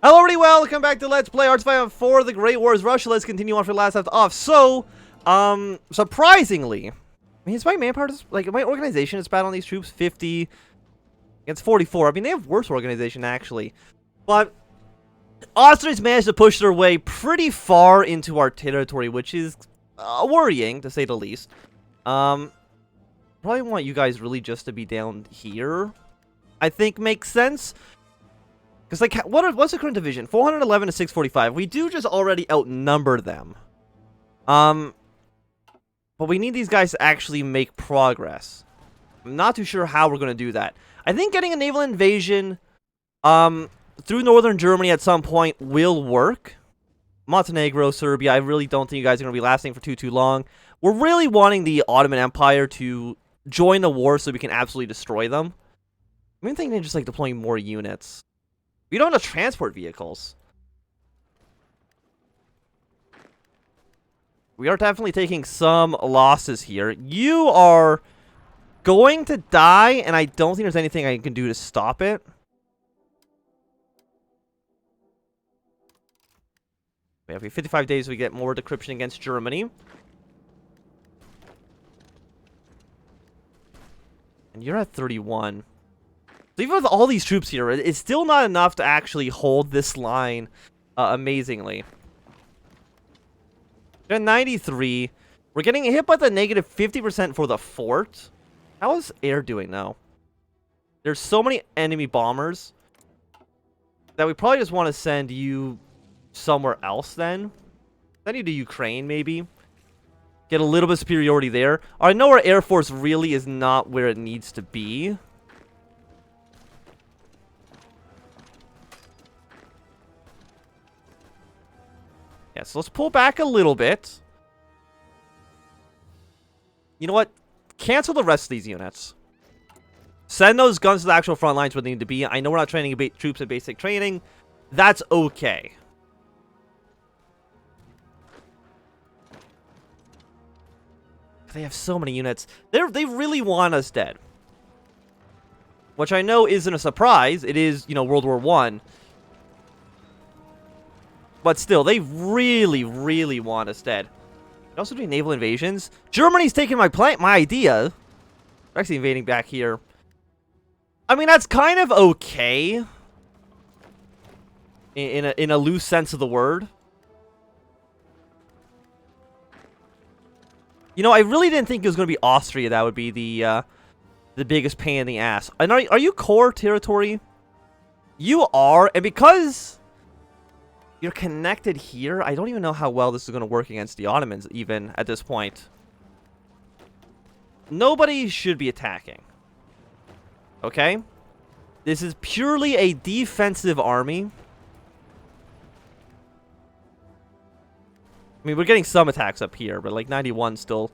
Hello everybody, welcome back to Let's Play HOI4 The Great Wars Russia. Let's continue on for the last left off. So, surprisingly, I mean, it's my manpower, like, my organization is bad on these troops, 50 against 44. I mean, they have worse organization, actually. But, Austrians managed to push their way pretty far into our territory, which is worrying, to say the least. Probably want you guys really just to be down here, I think makes sense. Because, like, what's the current division? 411 to 645. We do just already outnumber them. But we need these guys to actually make progress. I'm not too sure how we're going to do that. I think getting a naval invasion through northern Germany at some point will work. Montenegro, Serbia, I really don't think you guys are going to be lasting for too long. We're really wanting the Ottoman Empire to join the war so we can absolutely destroy them. I'm even thinking of just, like, deploying more units. We don't have transport vehicles. We are definitely taking some losses here. You are going to die, and I don't think there's anything I can do to stop it. We have 55 days, we get more decryption against Germany. And you're at 31. So even with all these troops here, it's still not enough to actually hold this line amazingly. We're at 93. We're getting hit by the negative 50% for the fort. How is air doing now? There's so many enemy bombers that we probably just want to send you somewhere else then. Send you to Ukraine, maybe. Get a little bit of superiority there. I know our Air Force really is not where it needs to be. Yeah, so let's pull back a little bit. You know what? Cancel the rest of these units. Send those guns to the actual front lines where they need to be. I know we're not training troops at basic training. That's okay. They have so many units. They really want us dead. Which I know isn't a surprise. It is, you know, World War I. But still, they really, really want us dead. They're also doing naval invasions. Germany's taking my idea. They're actually invading back here. I mean, that's kind of okay. In a loose sense of the word. You know, I really didn't think it was going to be Austria that would be the biggest pain in the ass. And are you core territory? You are, and because you're connected here, I don't even know how well this is going to work against the Ottomans, even at this point. Nobody should be attacking. Okay? This is purely a defensive army. I mean, we're getting some attacks up here, but like 91 still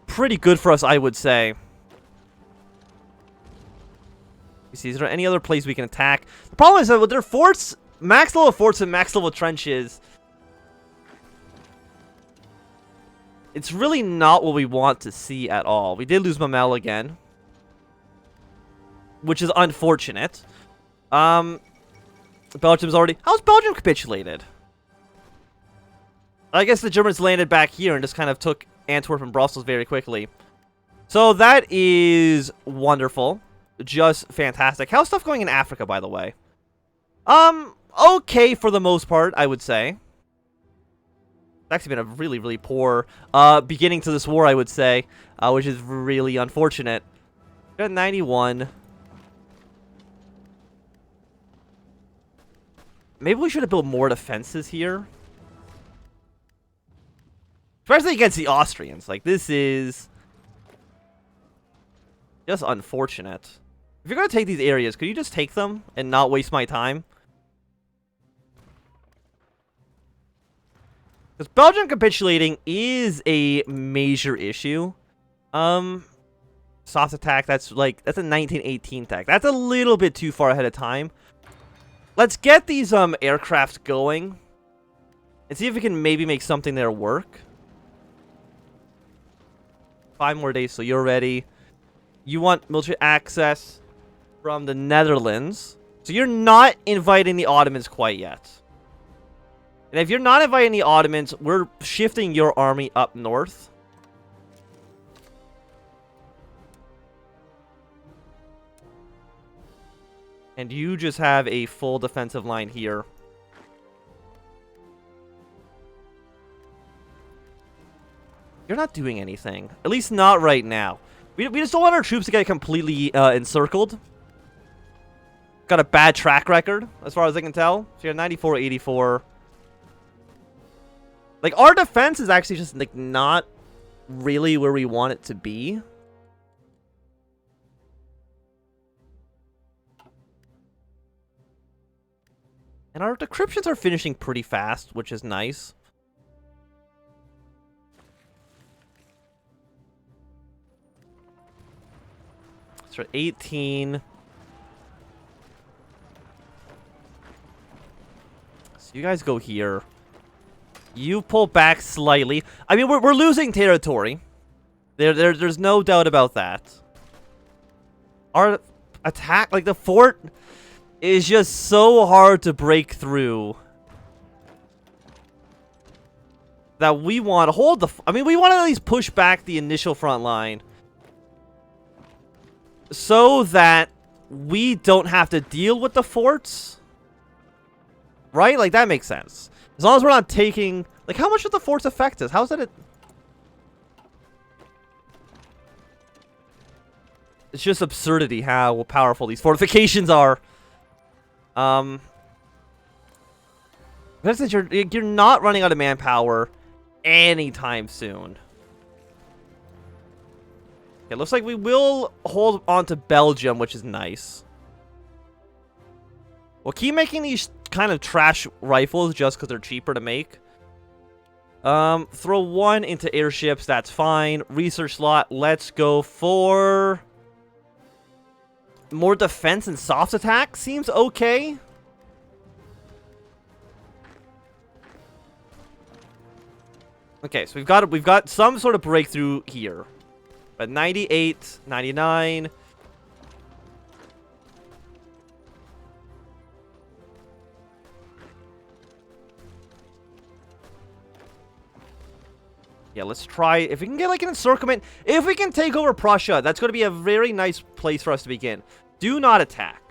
pretty good for us, I would say. You see, is there any other place we can attack? The problem is that with their forts, max level forts and max level trenches, it's really not what we want to see at all. We did lose Mamel again, which is unfortunate. Belgium's already... How's Belgium capitulated? I guess the Germans landed back here and just kind of took Antwerp and Brussels very quickly. So that is wonderful. Just fantastic. How's stuff going in Africa, by the way? Okay for the most part, I would say. It's actually been a really, really poor beginning to this war, I would say, which is really unfortunate. We're at 91. Maybe we should have built more defenses here. Especially against the Austrians. Like, this is just unfortunate. If you're going to take these areas, could you just take them and not waste my time? Because Belgium capitulating is a major issue. Soft attack, that's a 1918 attack. That's a little bit too far ahead of time. Let's get these aircraft going and see if we can maybe make something there work. 5 more days, so you're ready. You want military access from the Netherlands. So you're not inviting the Ottomans quite yet. And if you're not inviting the Ottomans, we're shifting your army up north. And you just have a full defensive line here. You're not doing anything. At least not right now. We just don't want our troops to get completely encircled. Got a bad track record, as far as I can tell. So you're 94, 84. Like, our defense is actually just, like, not really where we want it to be. And our decryptions are finishing pretty fast, which is nice. So 18. So you guys go here. You pull back slightly. I mean, we're losing territory. There's no doubt about that. Our attack, like the fort, is just so hard to break through. That we want to hold the... I mean, we want to at least push back the initial front line. So that we don't have to deal with the forts. Right? Like, that makes sense. As long as we're not taking... Like, how much does the forts affect us? How's that? It's just absurdity how powerful these fortifications are. Since you're not running out of manpower anytime soon. It looks like we will hold on to Belgium, which is nice. We'll keep making these kind of trash rifles just because they're cheaper to make. Throw one into airships, that's fine. Research slot, let's go for... more defense and soft attack seems okay. Okay, so we've got some sort of breakthrough here. But 98, 99. Yeah, let's try. If we can get like an encirclement. If we can take over Prussia, that's going to be a very nice place for us to begin. Do not attack.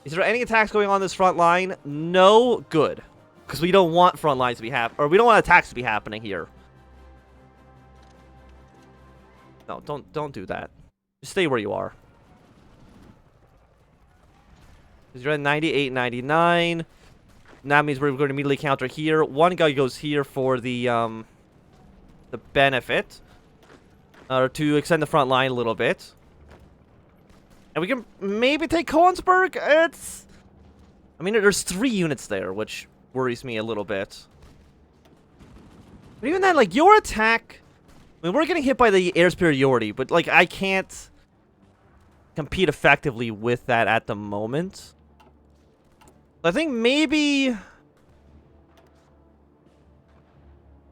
Is there any attacks going on this front line? No. Good. Because we don't want front lines to be or we don't want attacks to be happening here. No, don't do that. Just stay where you are. Because you're at 98, 99. That means we're going to immediately counter here. One guy goes here for the benefit. Or to extend the front line a little bit. And we can maybe take Konigsberg. It's... I mean, there's 3 units there, which worries me a little bit. But even then, like, your attack... I mean, we're getting hit by the air superiority, but, like, I can't compete effectively with that at the moment. I think maybe...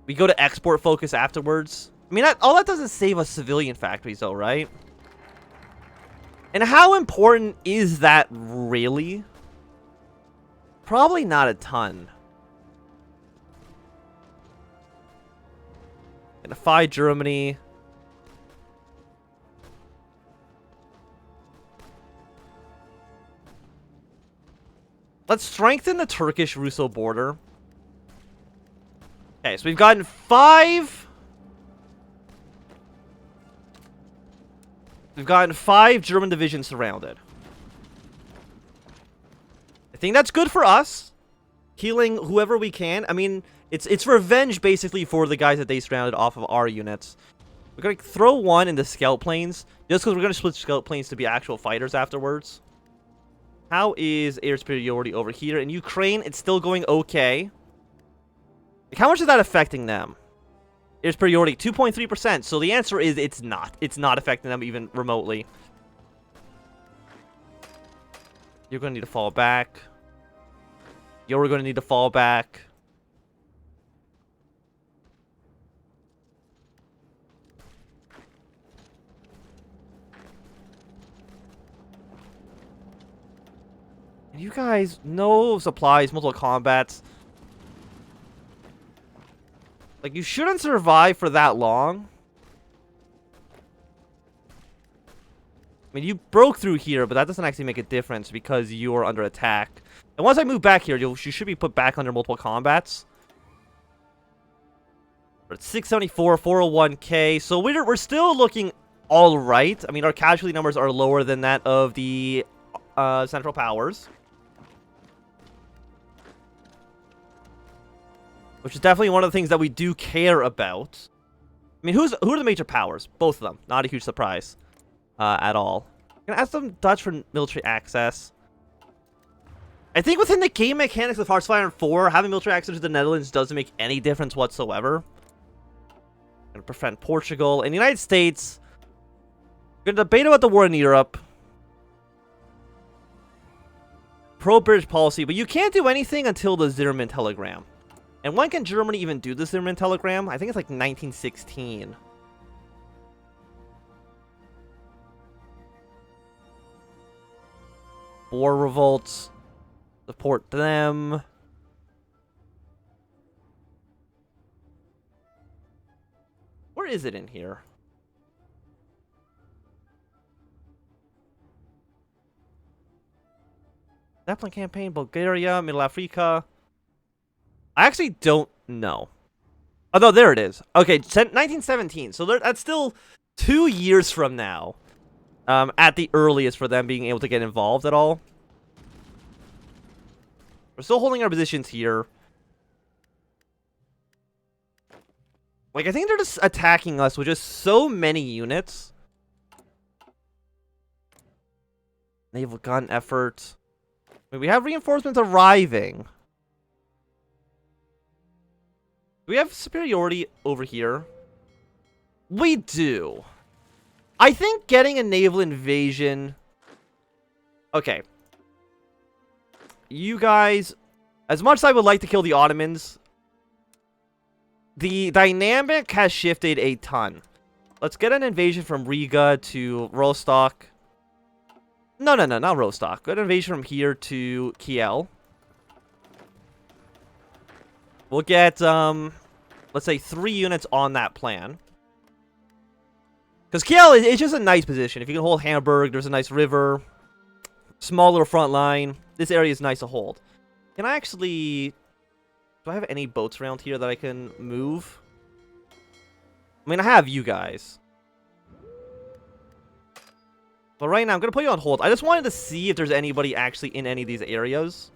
we go to export focus afterwards. I mean, all that does is save us civilian factories, though, right? And how important is that, really? Probably not a ton. Gonna fight Germany. Let's strengthen the Turkish-Russo border. Okay, so we've gotten 5... We've gotten 5 German divisions surrounded. I think that's good for us. Healing whoever we can. I mean, it's revenge basically for the guys that they surrounded off of our units. We're going to throw one in the scout planes. Just because we're going to split scout planes to be actual fighters afterwards. How is air superiority over here? In Ukraine, it's still going okay. Like, how much is that affecting them? Air superiority, 2.3%. So the answer is it's not. It's not affecting them even remotely. You're going to need to fall back. You're going to need to fall back. You guys, no supplies, multiple combats. Like, you shouldn't survive for that long. I mean, you broke through here, but that doesn't actually make a difference because you're under attack. And once I move back here, you should be put back under multiple combats. We're at 674, 401k. So we're still looking all right. I mean, our casualty numbers are lower than that of the Central Powers. Which is definitely one of the things that we do care about. I mean, who are the major powers? Both of them. Not a huge surprise at all. I'm going to ask them Dutch for military access. I think within the game mechanics of Hearts 4, having military access to the Netherlands doesn't make any difference whatsoever. Going to prevent Portugal. In the United States, we're going to debate about the war in Europe. Pro-British policy, but you can't do anything until the Zimmermann telegram. And when can Germany even do the Zimmermann telegram? I think it's like 1916. Boer revolts. Support them. Where is it in here? Zeppelin campaign, Bulgaria, Middle Africa. I actually don't know. Oh, no, there it is. Okay, 1917. So that's still 2 years from now. At the earliest for them being able to get involved at all. We're still holding our positions here. Like, I think they're just attacking us with just so many units. Naval gun effort. I mean, we have reinforcements arriving. Do we have superiority over here? We do. I think getting a naval invasion... Okay. You guys, as much as I would like to kill the Ottomans, the dynamic has shifted a ton. Let's get an invasion from Riga to Rostock. No, not Rostock. Get an invasion from here to Kiel. We'll get, let's say 3 units on that plan. Because Kiel is just a nice position. If you can hold Hamburg, there's a nice river. Small little front line. This area is nice to hold. Can I actually... Do I have any boats around here that I can move? I mean, I have you guys. But right now, I'm going to put you on hold. I just wanted to see if there's anybody actually in any of these areas.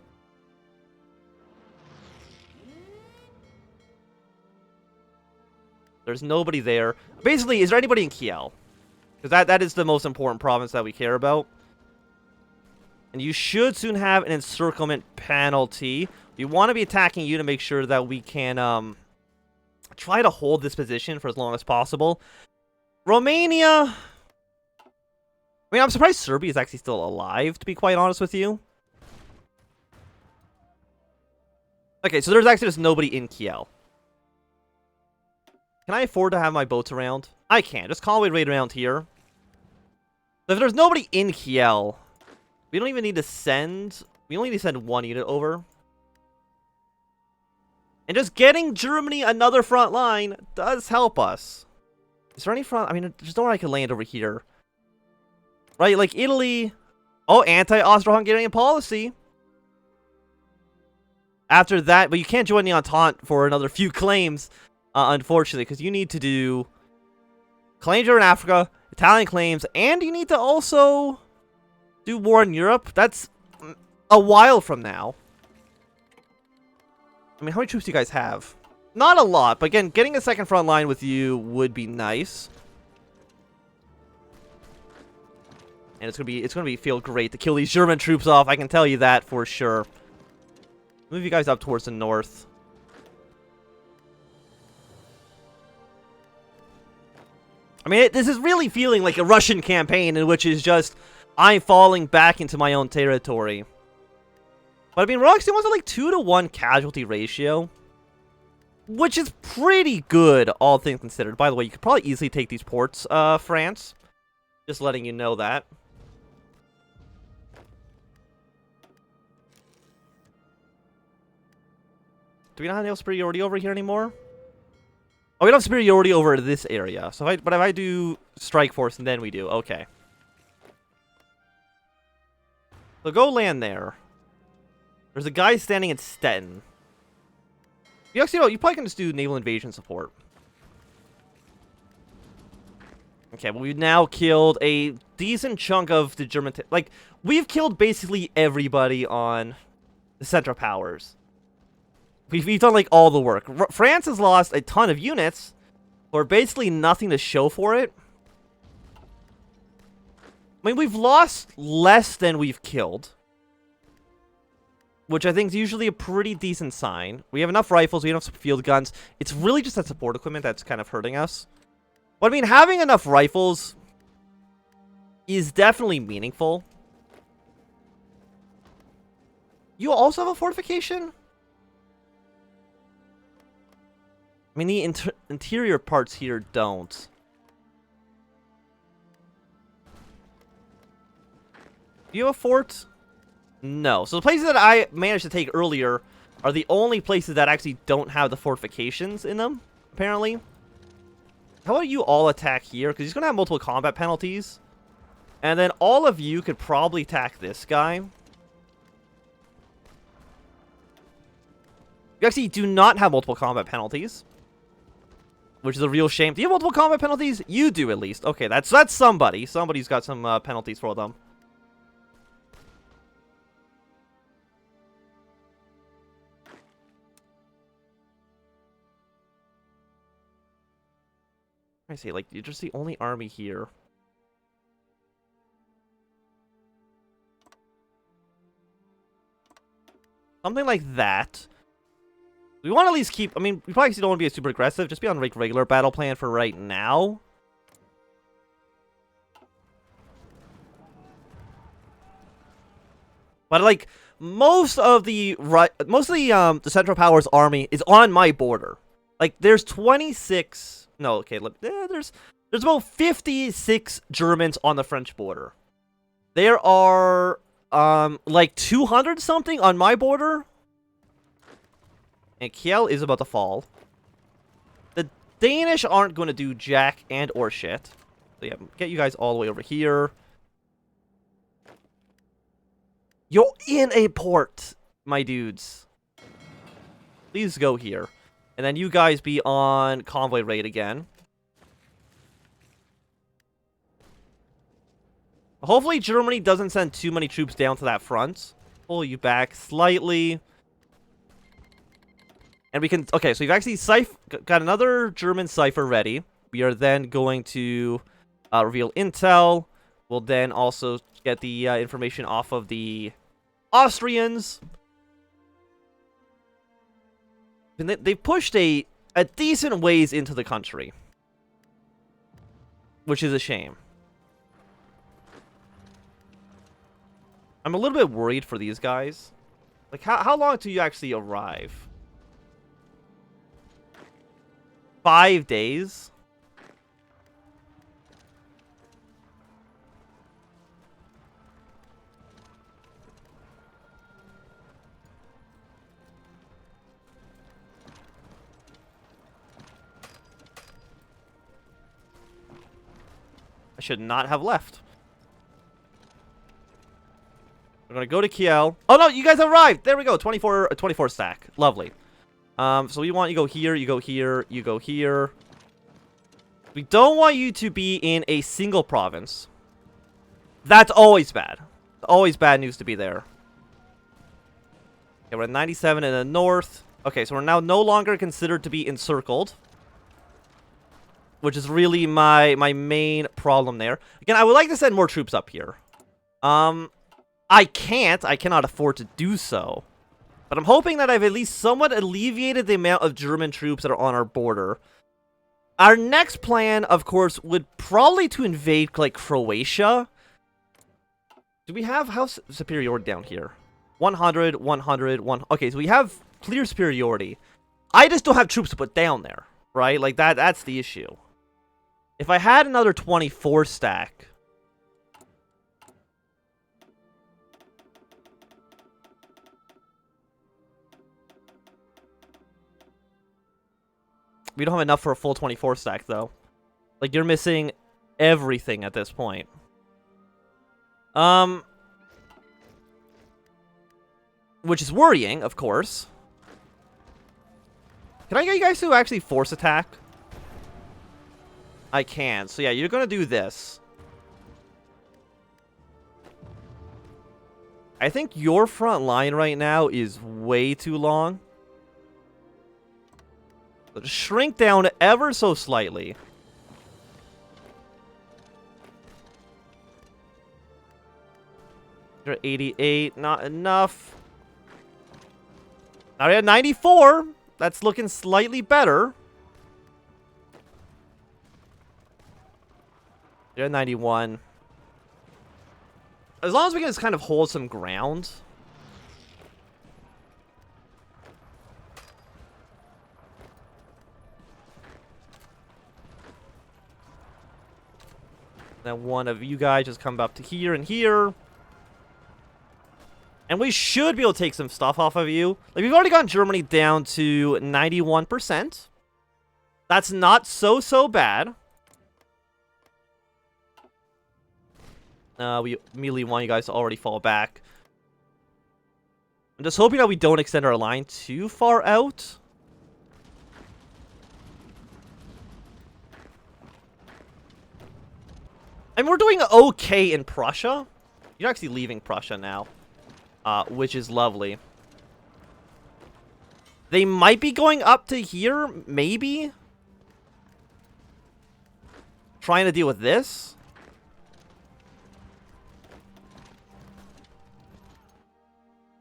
There's nobody there. Basically, is there anybody in Kiel? Because that is the most important province that we care about. And you should soon have an encirclement penalty. We want to be attacking you to make sure that we can try to hold this position for as long as possible. Romania... I mean, I'm surprised Serbia is actually still alive, to be quite honest with you. Okay, so there's actually just nobody in Kiel. Can I afford to have my boats around? I can. Just convoy right around here. So if there's nobody in Kiel, we don't even need to send... We only need to send 1 unit over. And just getting Germany another front line does help us. Is there any front... I mean, there's nowhere I can land over here. Right, like Italy... Oh, anti-Austro-Hungarian policy. After that... But you can't join the Entente for another few claims, unfortunately. Because you need to do... Claims in Africa, Italian claims, and you need to also... do war in Europe. That's a while from now. I mean, how many troops do you guys have? Not a lot, but again, getting a second front line with you would be nice. And it's gonna feel great to kill these German troops off. I can tell you that for sure. Move you guys up towards the north. I mean, this is really feeling like a Russian campaign in which is just I'm falling back into my own territory. But I mean, Roxy wants a like 2-to-1 casualty ratio, which is pretty good, all things considered. By the way, you could probably easily take these ports, France. Just letting you know that. Do we not have naval superiority over here anymore? Oh, we don't have superiority over this area. So if I do strike force, and then we do. Okay. So go land there. There's a guy standing in Stettin. You actually, you probably can just do naval invasion support. Okay, well, we've now killed a decent chunk of the German... Like, we've killed basically everybody on the Central Powers. We've done, like, all the work. France has lost a ton of units, or basically nothing to show for it. I mean, we've lost less than we've killed, which I think is usually a pretty decent sign. We have enough rifles, we have enough field guns. It's really just that support equipment that's kind of hurting us. But, I mean, having enough rifles is definitely meaningful. You also have a fortification? I mean, the interior parts here don't. Do you have a fort? No. So the places that I managed to take earlier are the only places that actually don't have the fortifications in them, apparently. How about you all attack here? Because he's going to have multiple combat penalties. And then all of you could probably attack this guy. You actually do not have multiple combat penalties, which is a real shame. Do you have multiple combat penalties? You do, at least. Okay, that's somebody. Somebody's got some penalties for them. I see, like, you're just the only army here. Something like that. We want to at least keep... I mean, we probably don't want to be super aggressive. Just be on, like, regular battle plan for right now. But, like, most of the Central Powers army is on my border. Like, there's 26... No, okay, there's about 56 Germans on the French border. There are, like 200 something on my border. And Kiel is about to fall. The Danish aren't going to do jack and or shit. So yeah, get you guys all the way over here. You're in a port, my dudes. Please go here. And then you guys be on convoy raid again. Hopefully Germany doesn't send too many troops down to that front. Pull you back slightly. And we can... Okay, so you've actually got another German cipher ready. We are then going to reveal intel. We'll then also get the information off of the Austrians. And they pushed a decent ways into the country, which is a shame. I'm a little bit worried for these guys. Like, how long till you actually arrive? 5 days? I should not have left. We're gonna go to Kiel. Oh no, you guys have arrived! There we go, 24 stack. Lovely. So we want you go here, you go here, you go here. We don't want you to be in a single province. That's always bad. Always bad news to be there. Okay, we're at 97 in the north. Okay, so we're now no longer considered to be encircled, which is really my main problem there. Again, I would like to send more troops up here. I cannot afford to do so. But I'm hoping that I've at least somewhat alleviated the amount of German troops that are on our border. Our next plan, of course, would probably to invade, like, Croatia. Do we have house superiority down here? 100, 100, 1... Okay, so we have clear superiority. I just don't have troops to put down there, right? Like, that's the issue. If I had another 24 stack... We don't have enough for a full 24 stack, though. Like, you're missing everything at this point. Which is worrying, of course. Can I get you guys to actually force attack? I can. So yeah, you're gonna do this. I think your front line right now is way too long. So just shrink down ever so slightly. You're at 88, not enough. Now you're at 94. That's looking slightly better. You're at 91. As long as we can just kind of hold some ground. Then one of you guys just come up to here and here. And we should be able to take some stuff off of you. Like, we've already gotten Germany down to 91%. That's not so bad. We immediately want you guys to already fall back. I'm just hoping that we don't extend our line too far out. And we're doing okay in Prussia. You're actually leaving Prussia now. Which is lovely. They might be going up to here, maybe? Trying to deal with this?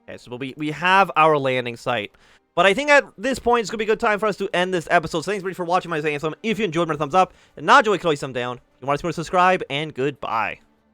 Okay, so we have our landing site. But I think at this point, it's going to be a good time for us to end this episode. So thanks, everybody, for watching my If you enjoyed, give me a thumbs up. And not enjoy, click some down. If you want to subscribe, and goodbye.